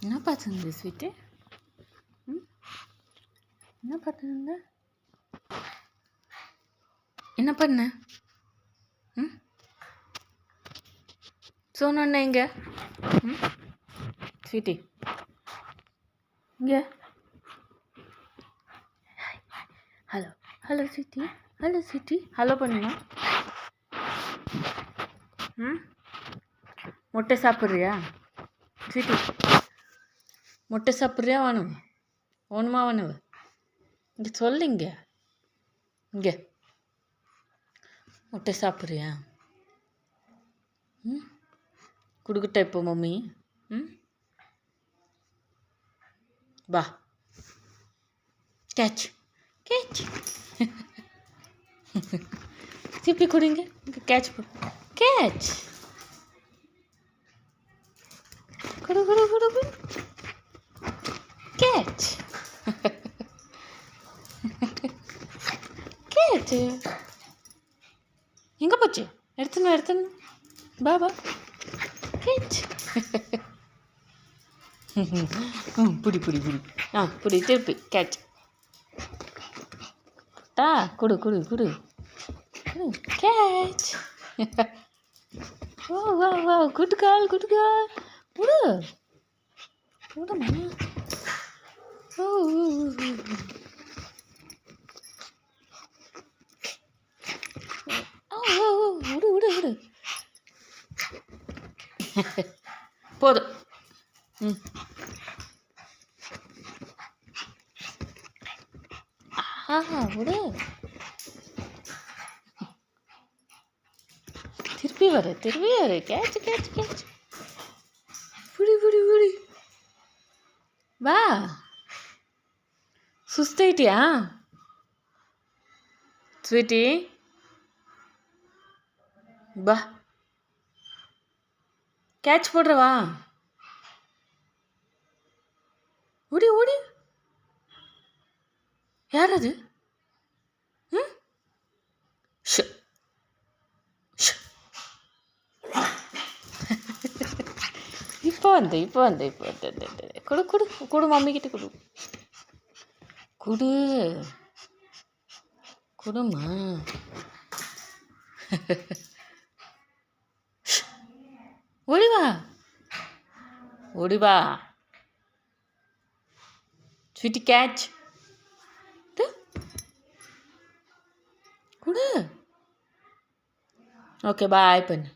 என்ன பார்த்துருந்த ஸ்வீட்டு? என்ன பார்த்துருந்த? என்ன பண்ண? சோனண்ணா எங்க? ஸ்வீட்டி இங்கே. Hello hello Sweety, hello Sweety, hello பண்ணுங்க. முட்டை சாப்பிட்றியா ஸ்வீட்டி? முட்டை சாப்பிட்றியா? வேணும் வேணுமா வேணுவ? இங்கே சொல்லு. இங்கே இங்கே முட்டை சாப்பிட்றியா? கொடுக்கட்டா இப்போ மம்மி? வா கேட்ச் கேட்ச். திருப்பி கொடுங்க. Catch catch. குடு குடு குடு குடு. Catch catch. எங்கே போச்சு? எடுத்துன்னு பா பா. கேட்ச். புடி புடி புடி. புடி திருப்பி கேட்ச். குடு குடு குடு. கேட்ச். ஓ வா வா. Good girl good girl. குடு குடுமா. ஓ விடு விடு விடு. போதும். விடு. திருப்பி வர. Catch catch catch. புடி புடி புடி. வா. சுஸ்தாயிட்டியா ஸ்வீட்டி? பா கேட்ச் போடுறவா? ஓடி ஓடி. யார் அது? இப்போ வந்து கொடு கொடு கொடு. மம்மிக்கிட்ட கொடு. கொடுமா. ஓடிவா ஸ்வீட்டி. கேட்ச் கொடு. ஓகே பாய் பண்ணு.